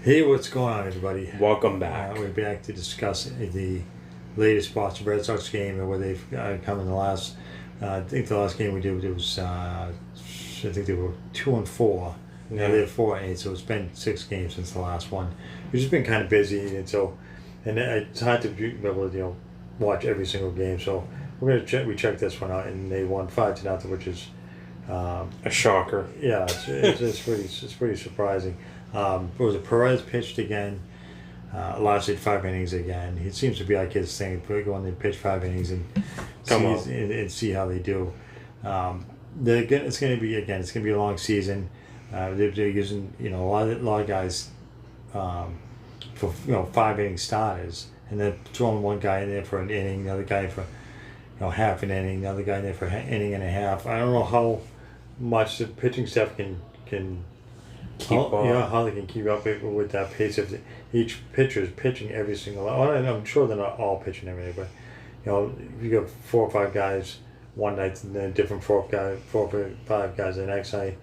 Hey, what's going on, everybody? Welcome back. We're back to discuss the latest Boston Red Sox game and where they've come in the last. I think the last game we did was I think they were 2-4. Now they're 4-8, so it's been 6 games since the last one. We've just been kind of busy, and it's hard to be able to watch every single game. So we're gonna check. We checked this one out, and they won 5-0, which is a shocker. Yeah, it's pretty surprising. It was Perez pitched again. Lasted 5 innings again. He seems to be like his thing. Go in there, pitch 5 innings and see how they do. It's going to be a long season. They're using a lot of guys for 5 inning starters, and then throwing one guy in there for an inning, the other guy for half an inning, the other guy in there for an inning and a half. I don't know how much the pitching staff can keep up. Yeah, how they can keep up with that pace if each pitcher is pitching every single. And I'm sure they're not all pitching every day, but if you got 4 or 5 guys one night and then different 4 or 5 guys the next night.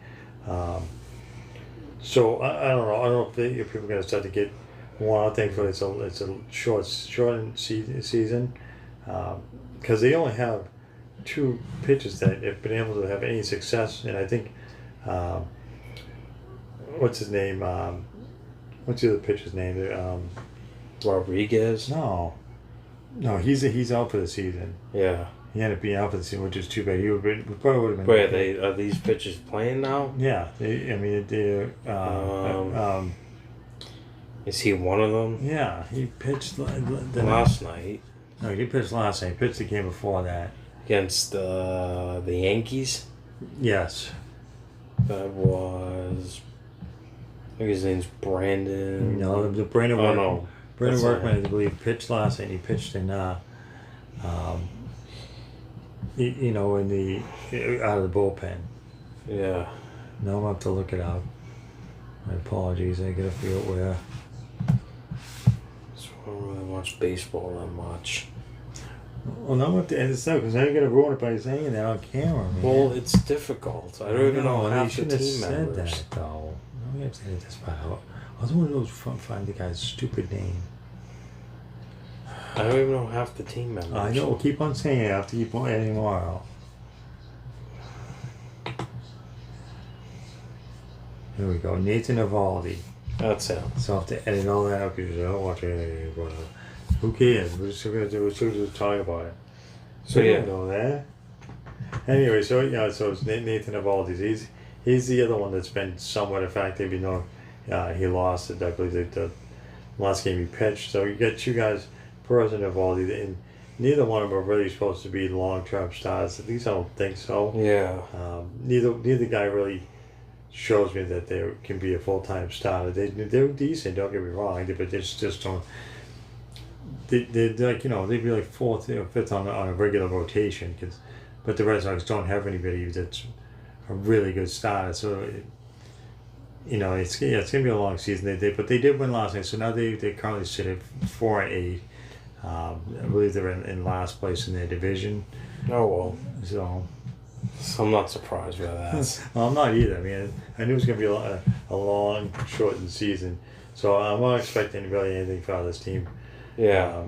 So I don't know. I don't know if people are going to start to get one. I think it's a shortened season because they only have 2 pitchers that have been able to have any success, and I think. What's his name? What's the other pitcher's name? Rodriguez? No, he's out for the season. Yeah. He ended up being out for the season, which is too bad. He probably would have been. Wait, are these pitchers playing now? Yeah, they're. Is he one of them? Yeah, he pitched last night. No, he pitched last night. He pitched the game before that against the Yankees. Yes. That was. I think his name's Brandon. No, the Brandon. Oh no, Brandon Workman, I believe, pitched last night. He pitched in, in the out of the bullpen. Yeah. No, I'm gonna have to look it up. My apologies. I gotta figure out where. So I don't really watch baseball that much. Well, now I'm gonna have to edit this out because I'm gonna ruin it by saying that on camera. Man. Well, it's difficult. I don't even know half the team members. Said that though. We have to edit this part out. I was one of those find the guy's stupid name. I don't even know half the team members. I know. We'll keep on saying it. I have to keep on editing more out. Here we go. Nathan Evaldi. That's it. So I have to edit all that out because I don't watch anything. Who cares? We're still gonna do. We're still just talking about it. So you don't know that. Anyway, so it's Nathan Evaldi. He's the other one that's been somewhat effective. He lost it. I believe the last game he pitched. So you got 2 guys, Perez and Evaldi, and neither one of them are really supposed to be long-term stars. At least I don't think so. Yeah. Neither guy really shows me that they can be a full-time starter. They're decent. Don't get me wrong, but they just don't. They're like they'd be like 4th or 5th on a regular rotation but the Red Sox don't have anybody that's a really good starter, so it's gonna be a long season. But they did win last night, so now they currently sit at 4-8. I believe they're in last place in their division. Oh well. So I'm not surprised by that. Well, I'm not either. I mean, I knew it was gonna be a long, shortened season, so I'm not expecting really anything for this team. Yeah.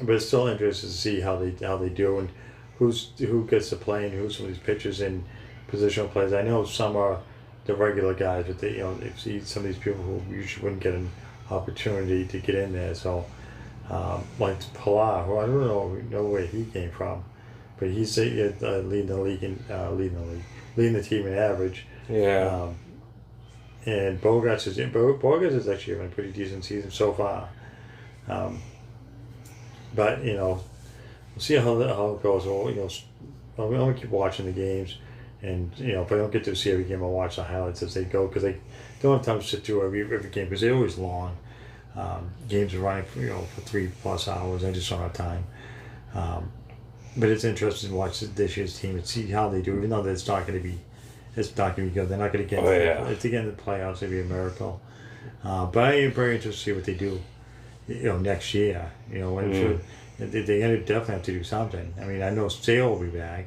But it's still interesting to see how they do and who gets to play and who some of these pitchers and positional players. I know some are the regular guys, but they see some of these people who usually wouldn't get an opportunity to get in there. So like Pilar, who I don't know where he came from, but he's leading the team in average. Yeah. And Bogarts is actually having a pretty decent season so far. But we'll see how it goes. I'm gonna keep watching the games, and if I don't get to see every game, I'll watch the highlights as they go because they don't have time to sit through every game because they're always long. Games are running for 3+ hours. I just don't have time. But it's interesting to watch this year's team and see how they do, even though it's not going to be good. They're not going to get. If they get in the playoffs, it'd be a miracle. But I am very interested to see what they do. Next year. When they definitely have to do something. I mean, I know Sale will be back,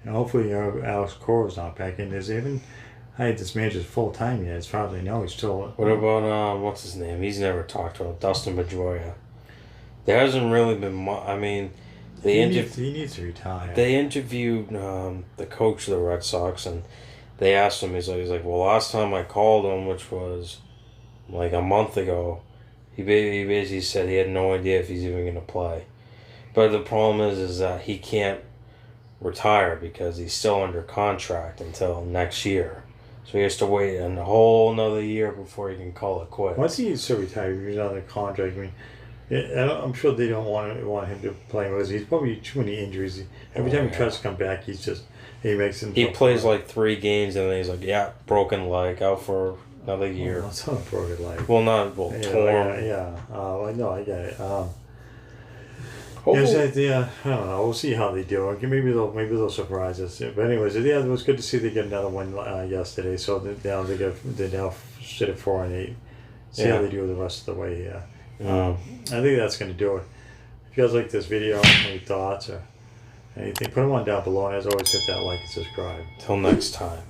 and hopefully Alex Cora's not back. And there's even hired this manager full time yet. As far as I know, he's still. What about what's his name? He's never talked about Dustin Pedroia. There hasn't really been much. I mean, he needs to retire. They interviewed the coach of the Red Sox, and they asked him. He's like, well, last time I called him, which was like a month ago, he basically said he had no idea if he's even going to play. But the problem is that he can't retire because he's still under contract until next year. So he has to wait a whole another year before he can call it quits. Once he's so retired, he's on the contract. I mean, I'm sure they don't want him to play because he's probably too many injuries. Every time he tries to come back, he makes him. He plays like 3 games and then he's like, yeah, broken leg, out for another year. It's not a broken leg. Well, torn. Yeah. I know. I get it. I don't know. We'll see how they do. Maybe they'll surprise us. But anyways, it was good to see they get another win yesterday. So they now sit at 4-8. See how they do the rest of the way. Yeah. I think that's going to do it. If you guys like this video, any thoughts or anything, put them on down below. And as always, hit that like and subscribe. Till next time.